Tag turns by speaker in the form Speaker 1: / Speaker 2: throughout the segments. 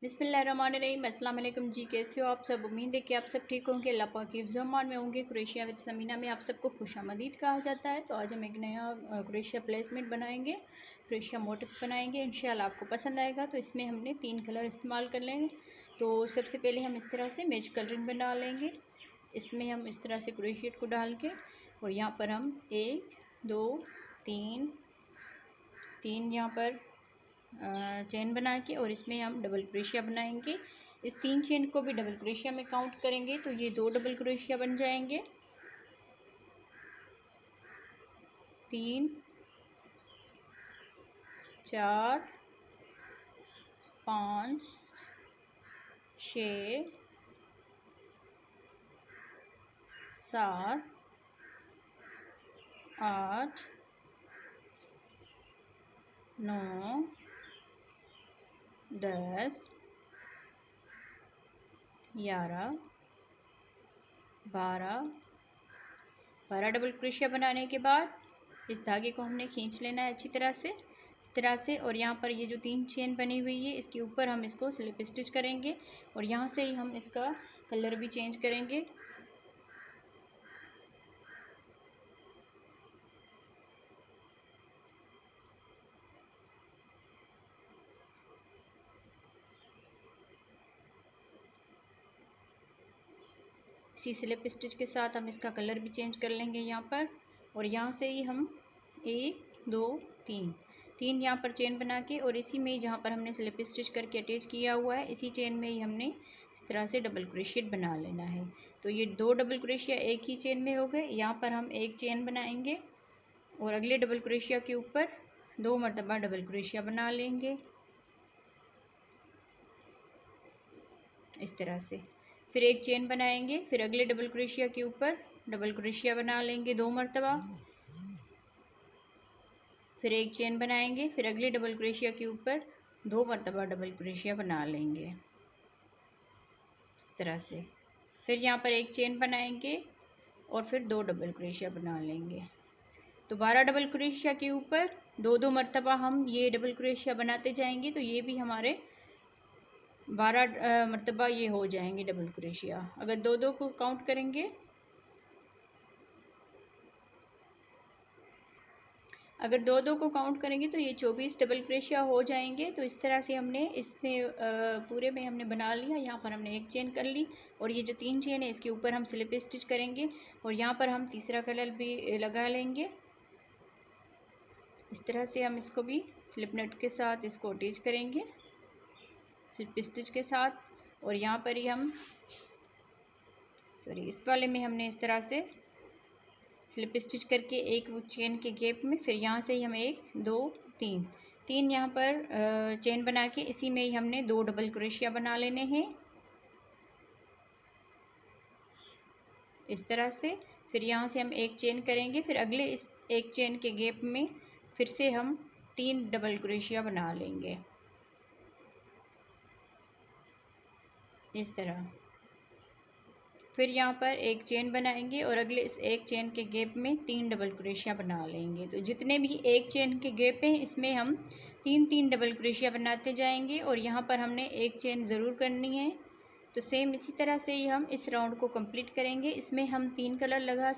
Speaker 1: बिस्मिल्लाहिर्रहमानिर्रहीम। अस्सलाम वालेकुम जी, कैसे हो आप सब। उम्मीद है कि आप सब ठीक होंगे, अल्लाह पाक के हिफ्ज़-ओ-अमान में होंगे। क्रोशिया विद समीना में आप सबको खुशामदीद कहा जाता है। तो आज हम एक नया क्रोशिया प्लेसमेंट बनाएंगे, क्रोशिया मोटिफ बनाएंगे। इंशाल्लाह आपको पसंद आएगा। तो इसमें हमने 3 कलर इस्तेमाल कर लेंगे। तो सबसे पहले हम इस तरह से मैच कलरिंग बना लेंगे। इसमें हम इस तरह से क्रोशियट को डाल के और यहाँ पर हम 1 2 3 यहाँ पर चेन बना के और इसमें हम डबल क्रोशिया बनाएंगे। इस 3 चेन को भी डबल क्रोशिया में काउंट करेंगे तो ये 2 डबल क्रोशिया बन जाएंगे। 3 4 5 6 7 8 9 10 11 12 डबल क्रोशिया बनाने के बाद इस धागे को हमने खींच लेना है अच्छी तरह से, इस तरह से। और यहाँ पर ये जो 3 चेन बनी हुई है इसके ऊपर हम इसको स्लिप स्टिच करेंगे और यहाँ से ही हम इसका कलर भी चेंज करेंगे। इसी स्लिप स्टिच के साथ हम इसका कलर भी चेंज कर लेंगे यहाँ पर। और यहाँ से ही हम 1 2 3 यहाँ पर चेन बना के और इसी में ही जहाँ पर हमने स्लिप स्टिच करके अटैच किया हुआ है इसी चेन में ही हमने इस तरह से डबल क्रोशिया बना लेना है। तो ये 2 डबल क्रोशिया एक ही चेन में हो गए। यहाँ पर हम एक चेन बनाएंगे और अगले डबल क्रोशिया के ऊपर 2 मरतबा डबल क्रोशिया बना लेंगे इस तरह से। फिर एक चेन बनाएंगे, फिर अगले डबल क्रोशिया के ऊपर डबल क्रोशिया बना लेंगे 2 मरतबा। फिर एक चेन बनाएंगे, फिर अगले डबल क्रोशिया के ऊपर 2 मरतबा डबल क्रोशिया बना लेंगे इस तरह से। फिर यहाँ पर एक चेन बनाएंगे और फिर 2 डबल क्रोशिया बना लेंगे। तो 12 डबल क्रोशिया के ऊपर 2 मरतबा हम ये डबल क्रोशिया बनाते जाएंगे। तो ये भी हमारे 12 मरतबा ये हो जाएंगे डबल क्रोशिया। अगर 2 को काउंट करेंगे, अगर 2 को काउंट करेंगे तो ये 24 डबल क्रोशिया हो जाएंगे। तो इस तरह से हमने इसमें पूरे में हमने बना लिया। यहाँ पर हमने एक चेन कर ली और ये जो 3 चेन है इसके ऊपर हम स्लिप स्टिच करेंगे और यहाँ पर हम तीसरा कलर भी लगा लेंगे। इस तरह से हम इसको भी स्लिप नट के साथ इसको अटैच करेंगे स्लिप स्टिच के साथ। और यहाँ पर ही हम इस वाले में हमने इस तरह से स्लिप स्टिच करके एक चेन के गैप में फिर यहाँ से ही हम 1 2 3 यहाँ पर चेन बना के इसी में ही हमने 2 डबल क्रोशिया बना लेने हैं इस तरह से। फिर यहाँ से हम एक चेन करेंगे, फिर अगले इस एक चेन के गैप में फिर से हम 3 डबल क्रोशिया बना लेंगे इस तरह। फिर यहाँ पर एक चेन बनाएंगे और अगले इस एक चेन के गैप में 3 डबल क्रोशिया बना लेंगे। तो जितने भी एक चेन के गैप हैं इसमें हम 3 डबल क्रोशिया बनाते जाएंगे और यहाँ पर हमने एक चेन ज़रूर करनी है। तो सेम इसी तरह से ही हम इस राउंड को कंप्लीट करेंगे। इसमें हम 3 कलर लगा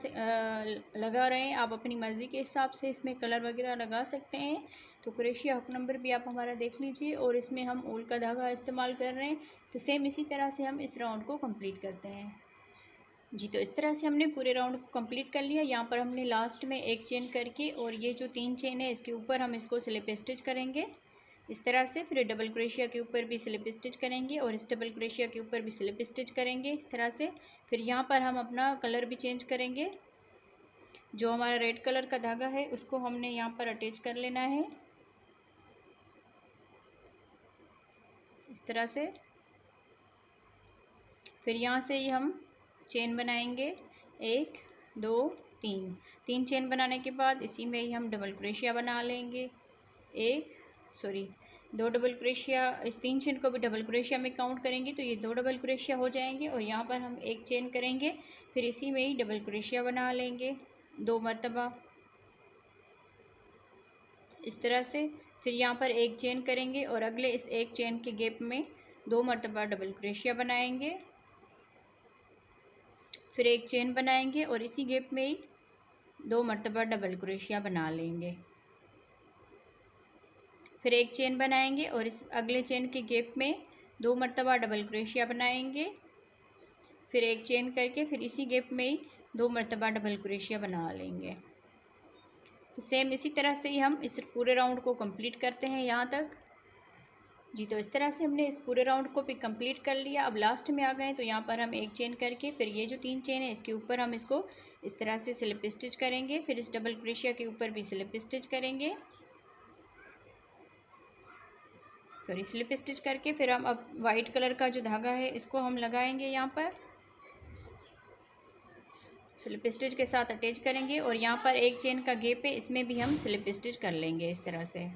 Speaker 1: रहे हैं, आप अपनी मर्ज़ी के हिसाब से इसमें कलर वगैरह लगा सकते हैं। तो क्रोशिया हुक नंबर भी आप हमारा देख लीजिए और इसमें हम ऊल का धागा इस्तेमाल कर रहे हैं। तो सेम इसी तरह से हम इस राउंड को कंप्लीट करते हैं जी। तो इस तरह से हमने पूरे राउंड को कंप्लीट कर लिया। यहाँ पर हमने लास्ट में एक चेन करके और ये जो 3 चेन है इसके ऊपर हम इसको स्लिप स्टिच करेंगे इस तरह से। फिर डबल क्रोशिया के ऊपर भी स्लिप स्टिच करेंगे और इस डबल क्रोशिया के ऊपर भी स्लिप स्टिच करेंगे इस तरह से। फिर यहाँ पर हम अपना कलर भी चेंज करेंगे। जो हमारा रेड कलर का धागा है उसको हमने यहाँ पर अटैच कर लेना है इस तरह से। फिर यहाँ से ही हम चेन बनाएंगे 1 2 3 चेन बनाने के बाद इसी में ही हम डबल क्रोशिया बना लेंगे 2 डबल क्रोशिया। इस 3 चेन को भी डबल क्रोशिया में काउंट करेंगे तो ये 2 डबल क्रोशिया हो जाएंगे। और यहाँ पर हम एक चेन करेंगे, फिर इसी में ही डबल क्रोशिया बना लेंगे 2 मरतबा इस तरह से। फिर यहाँ पर एक चेन करेंगे और अगले इस एक चेन के गैप में 2 मरतबा डबल क्रोशिया बनाएंगे, फिर एक चेन बनाएंगे और इसी गैप में ही 2 मरतबा डबल क्रोशिया बना लेंगे, फिर एक चेन बनाएंगे और इस अगले चेन के गैप में 2 मरतबा डबल क्रोशिया बनाएंगे, फिर एक चेन करके फिर इसी गैप में ही 2 मरतबा डबल क्रोशिया बना लेंगे। तो सेम इसी तरह से ही हम इस पूरे राउंड को कंप्लीट करते हैं यहाँ तक। जी, तो इस तरह से हमने इस पूरे राउंड को भी कंप्लीट कर लिया। अब लास्ट में आ गए तो यहाँ पर हम एक चेन करके फिर ये जो 3 चेन है इसके ऊपर हम इसको इस तरह से स्लिप स्टिच करेंगे, फिर इस डबल क्रोशिया के ऊपर भी स्लिप स्टिच करेंगे, स्लिप स्टिच करके फिर हम अब वाइट कलर का जो धागा है इसको हम लगाएंगे, यहाँ पर स्लिप स्टिच के साथ अटैच करेंगे और यहाँ पर एक चेन का गैप है इसमें भी हम स्लिप स्टिच कर लेंगे इस तरह से।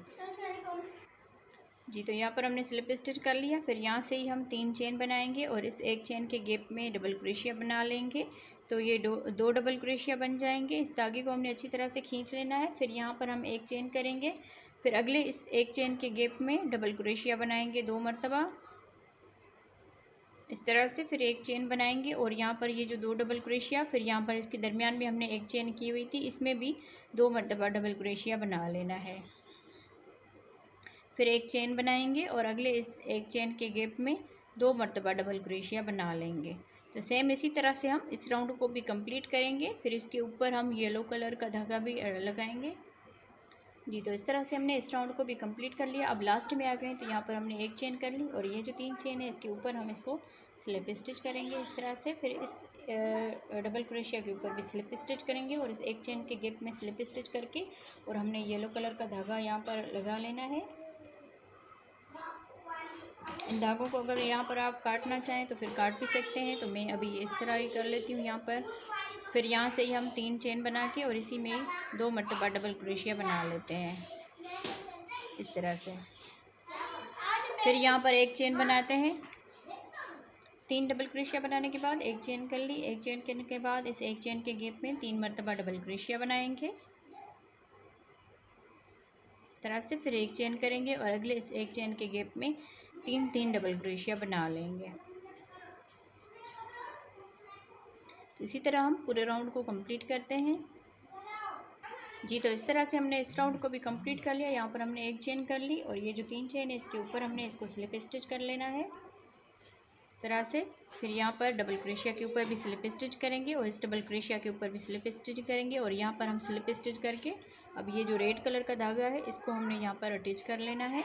Speaker 1: जी, तो यहाँ पर हमने स्लिप स्टिच कर लिया। फिर यहाँ से ही हम 3 चेन बनाएंगे और इस एक चेन के गैप में डबल क्रोशिया बना लेंगे, तो ये दो डबल क्रोशिया बन जाएंगे। इस धागे को हमने अच्छी तरह से खींच लेना है। फिर यहाँ पर हम एक चेन करेंगे, फिर अगले इस एक चेन के गैप में डबल क्रोशिया बनाएंगे 2 मरतबा इस तरह से, फिर एक चेन बनाएंगे और यहाँ पर ये जो 2 डबल क्रोशिया, फिर यहाँ पर इसके दरमियान में हमने एक चेन की हुई थी इसमें भी 2 मरतबा डबल क्रोशिया बना लेना है, फिर एक चेन बनाएंगे और अगले इस एक चेन के गैप में 2 मरतबा डबल क्रोशिया बना लेंगे। तो सेम इसी तरह से हम इस राउंड को भी कंप्लीट करेंगे। फिर इसके ऊपर हम येलो कलर का धागा भी लगाएंगे। जी, तो इस तरह से हमने इस राउंड को भी कंप्लीट कर लिया। अब लास्ट में आ गए तो यहाँ पर हमने एक चेन कर ली और ये जो 3 चेन है इसके ऊपर हम इसको स्लिप स्टिच करेंगे इस तरह से, फिर इस डबल क्रोशिया के ऊपर भी स्लिप स्टिच करेंगे और इस एक चेन के गैप में स्लिप स्टिच करके और हमने येलो कलर का धागा यहाँ पर लगा लेना है। इन धागों को अगर यहाँ पर आप काटना चाहें तो फिर काट भी सकते हैं, तो मैं अभी इस तरह ही कर लेती हूँ यहाँ पर। फिर यहाँ से ही हम 3 चेन बना के और इसी में 2 मरतबा डबल क्रोशिया बना लेते हैं इस तरह से। फिर यहाँ पर एक चेन बनाते हैं, 3 डबल क्रोशिया बनाने के बाद एक चेन कर ली, एक चेन करने के बाद इस एक चेन के गैप में 3 मरतबा डबल क्रोशिया बनाएंगे इस तरह से, फिर एक चेन करेंगे और अगले इस एक चेन के गैप में 3 डबल क्रोशिया बना लेंगे। तो इसी तरह हम पूरे राउंड को कंप्लीट करते हैं। जी, तो इस तरह से हमने इस राउंड को भी कंप्लीट कर लिया। यहाँ पर हमने एक चेन कर ली और ये जो 3 चेन है इसके ऊपर हमने इसको स्लिप स्टिच कर लेना है इस तरह से। फिर यहाँ पर डबल क्रोशिया के ऊपर भी स्लिप स्टिच करेंगे और इस डबल क्रोशिया के ऊपर भी स्लिप स्टिच करेंगे और यहाँ पर हम स्लिप स्टिच करके अब ये जो रेड कलर का धागा है इसको हमने यहाँ पर अटैच कर लेना है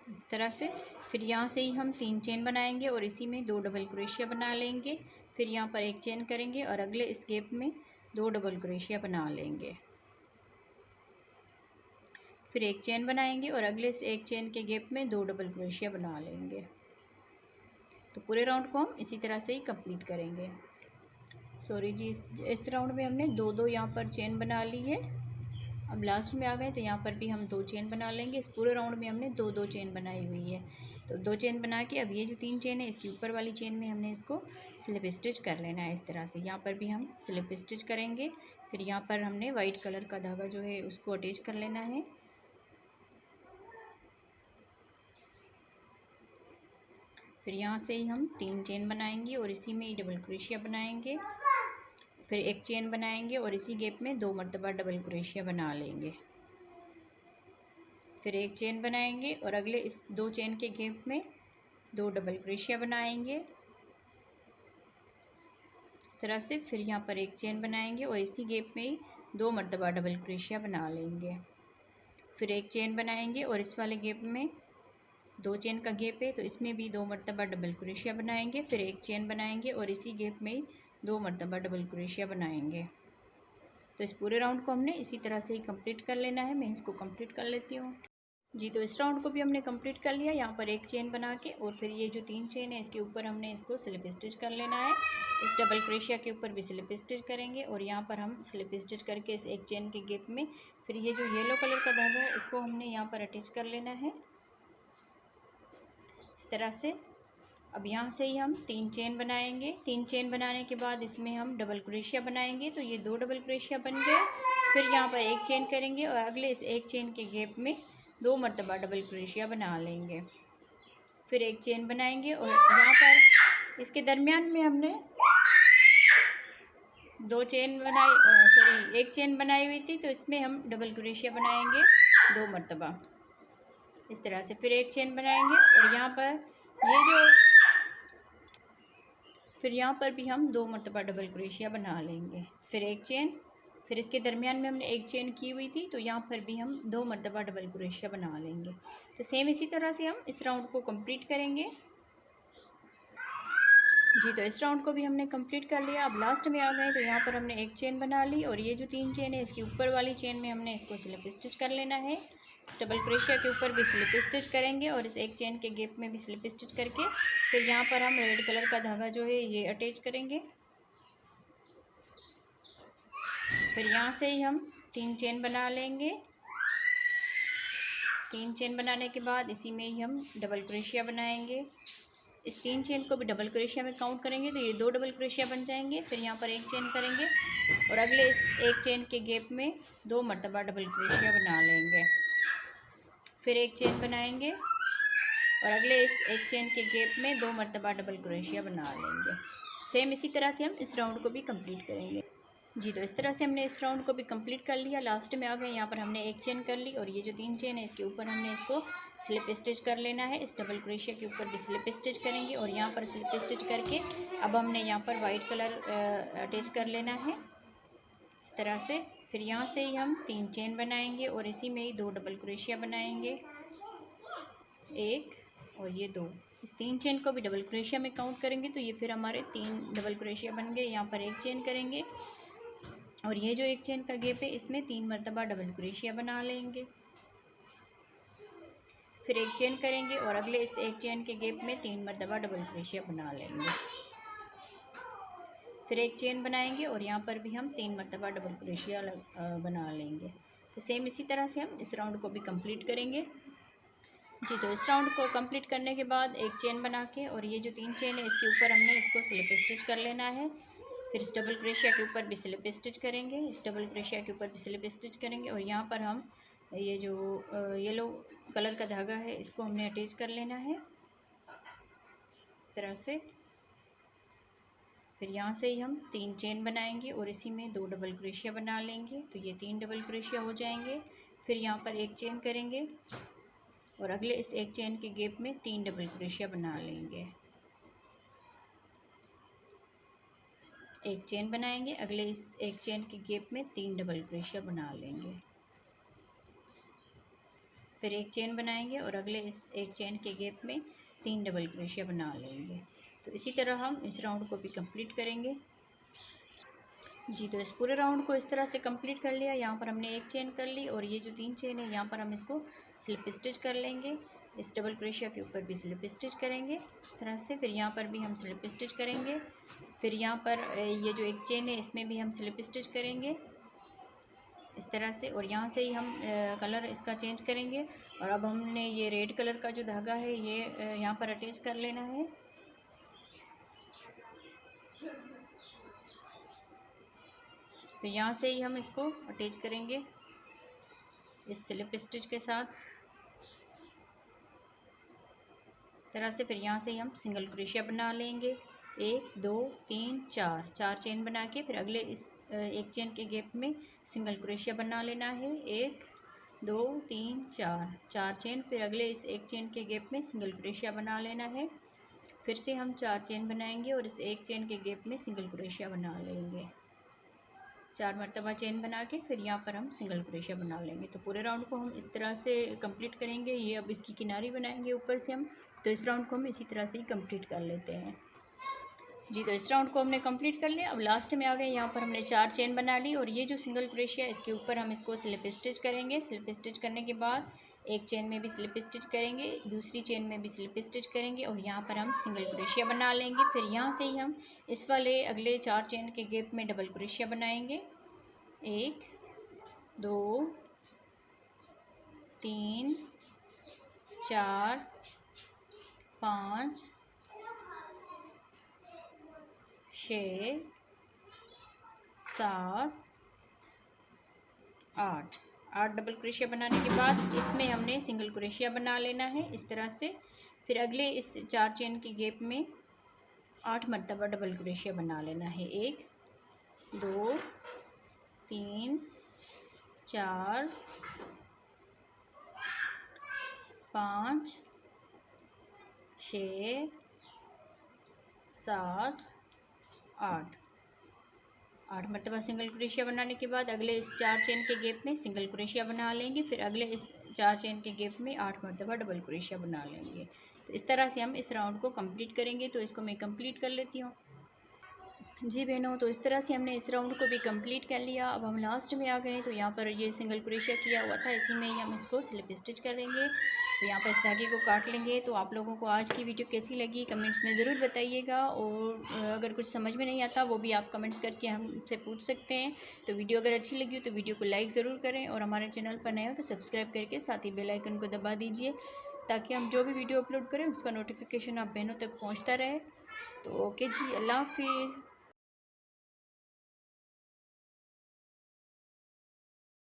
Speaker 1: इस तरह से। फिर यहाँ से ही हम 3 चेन बनाएंगे और इसी में 2 डबल क्रोशिया बना लेंगे, फिर यहाँ पर एक चेन करेंगे और अगले इस गैप में 2 डबल क्रोशिया बना लेंगे, फिर एक चेन बनाएंगे और अगले इस एक चेन के गैप में 2 डबल क्रोशिया बना लेंगे। तो पूरे राउंड को हम इसी तरह से ही कंप्लीट करेंगे। सॉरी जी, इस राउंड में हमने 2 यहाँ पर चेन बना ली है। अब लास्ट में आ गए तो यहाँ पर भी हम 2 चेन बना लेंगे। इस पूरे राउंड में हमने 2 चेन बनाई हुई है। तो 2 चेन बना के अब ये जो 3 चेन है इसकी ऊपर वाली चेन में हमने इसको स्लिप स्टिच कर लेना है इस तरह से। यहाँ पर भी हम स्लिप स्टिच करेंगे, फिर यहाँ पर हमने वाइट कलर का धागा जो है उसको अटैच कर लेना है। फिर यहाँ से ही हम 3 चेन बनाएंगे और इसी में ही डबल क्रोशिया बनाएंगे, फिर एक चेन बनाएंगे और इसी गैप में 2 मरतबा डबल क्रोशिया बना लेंगे, फिर एक चेन बनाएंगे और अगले इस 2 चेन के गैप में 2 डबल क्रोशिया बनाएंगे इस तरह से। फिर यहाँ पर एक चेन बनाएंगे और इसी गैप में ही 2 मरतबा डबल क्रोशिया बना लेंगे, फिर एक चेन बनाएंगे और इस वाले गैप में 2 चेन का गैप है तो इसमें भी 2 मरतबा डबल क्रोशिया बनाएंगे, फिर एक चेन बनाएंगे और इसी गैप में ही 2 मरतबा डबल क्रोशिया बनाएंगे। तो इस पूरे राउंड को हमने इसी तरह से ही कंप्लीट कर लेना है। मैं इसको कंप्लीट कर लेती हूँ। जी, तो इस राउंड को भी हमने कंप्लीट कर लिया। यहाँ पर एक चेन बना के और फिर ये जो 3 चेन है इसके ऊपर हमने इसको स्लिप स्टिच कर लेना है। इस डबल क्रोशिया के ऊपर भी स्लिप स्टिच करेंगे और यहाँ पर हम स्लिप स्टिच करके इस एक चेन के गैप में फिर ये जो येलो कलर का धागा है इसको हमने यहाँ पर अटैच कर लेना है इस तरह से। अब यहाँ से ही हम 3 चेन बनाएंगे। 3 चेन बनाने के बाद इसमें हम डबल क्रोशिया बनाएंगे, तो ये 2 डबल क्रोशिया बन गए। फिर यहाँ पर एक चेन करेंगे और अगले इस एक चेन के गैप में 2 मरतबा डबल क्रोशिया बना लेंगे। फिर एक चेन बनाएंगे और यहाँ पर इसके दरमियान में हमने एक चेन बनाई हुई थी, तो इसमें हम डबल क्रोशिया बनाएंगे 2 मरतबा इस तरह से। फिर एक चेन बनाएंगे और फिर यहाँ पर भी हम 2 मरतबा डबल क्रोशिया बना लेंगे। फिर एक चेन, फिर इसके दरमियान में हमने एक चेन की हुई थी, तो यहाँ पर भी हम 2 मरतबा डबल क्रोशिया बना लेंगे। तो सेम इसी तरह से हम इस राउंड को कंप्लीट करेंगे। जी, तो इस राउंड को भी हमने कंप्लीट कर लिया। अब लास्ट में आ गए, तो यहाँ पर हमने एक चेन बना ली और ये जो 3 चेन है इसकी ऊपर वाली चेन में हमने इसको स्लिप स्टिच कर लेना है। इस डबल क्रोशिया के ऊपर भी स्लिप स्टिच करेंगे और इस एक चेन के गैप में भी स्लिप स्टिच करके फिर यहाँ पर हम रेड कलर का धागा जो है ये अटैच करेंगे। फिर यहाँ से ही हम 3 चेन बना लेंगे। 3 चेन बनाने के बाद इसी में ही हम डबल क्रोशिया बनाएंगे। इस 3 चेन को भी डबल क्रोशिया में काउंट करेंगे तो ये 2 डबल क्रोशिया बन जाएंगे। फिर यहाँ पर एक चेन करेंगे और अगले इस एक चेन के गैप में 2 मरतबा डबल क्रोशिया बना लेंगे। फिर एक चेन बनाएंगे और अगले इस एक चेन के गैप में 2 मरतबा डबल क्रोशिया बना लेंगे। सेम इसी तरह से हम इस राउंड को भी कंप्लीट करेंगे। जी, तो इस तरह से हमने इस राउंड को भी कंप्लीट कर लिया। लास्ट में आ गए, यहाँ पर हमने एक चेन कर ली और ये जो 3 चेन है इसके ऊपर हमने इसको स्लिप स्टिच कर लेना है। इस डबल क्रोशिया के ऊपर भी स्लिप स्टिच करेंगे और यहाँ पर स्लिप स्टिच करके अब हमने यहाँ पर वाइट कलर अटैच कर लेना है इस तरह से। फिर यहाँ से ही हम 3 चेन बनाएंगे और इसी में ही 2 डबल क्रोशिया बनाएंगे, 1 और ये 2। इस 3 चेन को भी डबल क्रोशिया में काउंट करेंगे तो ये फिर हमारे 3 डबल क्रोशिया बन गए। यहाँ पर एक चेन करेंगे और ये जो एक चेन का गैप है इसमें 3 मरतबा डबल क्रोशिया बना लेंगे। फिर एक चेन करेंगे और अगले इस एक चेन के गैप में 3 मरतबा डबल क्रोशिया बना लेंगे। फिर एक चेन बनाएंगे और यहाँ पर भी हम 3 मरतबा डबल क्रोशिया बना लेंगे। तो सेम इसी तरह से हम इस राउंड को भी कंप्लीट करेंगे। जी, तो इस राउंड को कंप्लीट करने के बाद एक चेन बना के और ये जो 3 चेन है इसके ऊपर हमने इसको स्लिप स्टिच कर लेना है। फिर इस डबल क्रोशिया के ऊपर भी स्लिप स्टिच करेंगे, इस डबल क्रोशिया के ऊपर भी स्लिप स्टिच करेंगे और यहाँ पर हम ये जो येलो कलर का धागा है इसको हमने अटैच कर लेना है इस तरह से। फिर यहाँ से ही हम 3 चेन बनाएंगे और इसी में 2 डबल क्रोशिया बना लेंगे, तो ये 3 डबल क्रोशिया हो जाएंगे। फिर यहाँ पर एक चेन करेंगे और अगले इस एक चेन के गैप में 3 डबल क्रोशिया बना लेंगे। एक चेन बनाएंगे, अगले इस एक चेन के गैप में 3 डबल क्रोशिया बना लेंगे। फिर एक चेन बनाएंगे और अगले इस एक चेन के गैप में 3 डबल क्रोशिया बना लेंगे। तो इसी तरह हम इस राउंड को भी कंप्लीट करेंगे। जी, तो इस पूरे राउंड को इस तरह से कंप्लीट कर लिया। यहाँ पर हमने एक चेन कर ली और ये जो 3 चेन है यहाँ पर हम इसको स्लिप स्टिच कर लेंगे। इस डबल क्रोशिया के ऊपर भी स्लिप स्टिच करेंगे इस तरह से। फिर यहाँ पर भी हम स्लिप स्टिच करेंगे। फिर यहाँ पर ये जो एक चेन है इसमें भी हम स्लिप स्टिच करेंगे इस तरह से और यहाँ से ही हम कलर इसका चेंज करेंगे। और अब हमने ये रेड कलर का जो धागा है ये यहाँ पर अटैच कर लेना है। फिर यहाँ से ही हम इसको अटैच करेंगे इस स्लिप स्टिच के साथ इस तरह से। फिर यहाँ से ही हम सिंगल क्रोशिया बना लेंगे, 1 2 3 4 चेन बना के फिर अगले इस एक चेन के गैप में सिंगल क्रोशिया बना लेना है, 1 2 3 4 चेन। फिर अगले इस एक चेन के गैप में सिंगल क्रोशिया बना लेना है। फिर से हम 4 चेन बनाएंगे और इस एक चेन के गैप में सिंगल क्रोशिया बना लेंगे, 4 मरतबा चेन बना के फिर यहाँ पर हम सिंगल क्रोशिया बना लेंगे। तो पूरे राउंड को हम इस तरह से कंप्लीट करेंगे। ये अब इसकी किनारी बनाएंगे ऊपर से हम, तो इस राउंड को हम इसी तरह से ही कंप्लीट कर लेते हैं। जी, तो इस राउंड को हमने कंप्लीट कर लिया। अब लास्ट में आ गए, यहाँ पर हमने 4 चेन बना ली और ये जो सिंगल क्रोशिया इसके ऊपर हम इसको स्लिप स्टिच करेंगे। स्लिप स्टिच करने के बाद एक चेन में भी स्लिप स्टिच करेंगे, दूसरी चेन में भी स्लिप स्टिच करेंगे और यहाँ पर हम सिंगल क्रोशिया बना लेंगे। फिर यहाँ से ही हम इस वाले अगले 4 चेन के गैप में डबल क्रोशिया बनाएंगे, 1 2 3 4 5 6 7 8 8 डबल क्रोशिया बनाने के बाद इसमें हमने सिंगल क्रोशिया बना लेना है इस तरह से। फिर अगले इस 4 चेन के गैप में 8 मरतबा डबल क्रोशिया बना लेना है। 1 2 3 4 5 6 7 8 8 मरतबा सिंगल क्रोशिया बनाने के बाद अगले इस 4 चेन के गैप में सिंगल क्रोशिया बना लेंगे। फिर अगले इस 4 चेन के गैप में 8 मरतबा डबल क्रोशिया बना लेंगे। तो इस तरह से हम इस राउंड को कंप्लीट करेंगे। तो इसको मैं कंप्लीट कर लेती हूँ। जी बहनों, तो इस तरह से हमने इस राउंड को भी कंप्लीट कर लिया। अब हम लास्ट में आ गए। तो यहाँ पर ये सिंगल क्रोशिया किया हुआ था, इसी में ही हम इसको स्लिप स्टिच करेंगे। तो यहाँ पर इस धागे को काट लेंगे। तो आप लोगों को आज की वीडियो कैसी लगी कमेंट्स में ज़रूर बताइएगा, और अगर कुछ समझ में नहीं आता वो भी आप कमेंट्स करके हमसे पूछ सकते हैं। तो वीडियो अगर अच्छी लगी हो तो वीडियो को लाइक ज़रूर करें, और हमारे चैनल पर नए हो तो सब्सक्राइब करके साथ ही बेल आइकन को दबा दीजिए, ताकि हम जो भी वीडियो अपलोड करें उसका नोटिफिकेशन आप बहनों तक पहुँचता रहे। तो ओके जी, अल्लाह हाफिज़।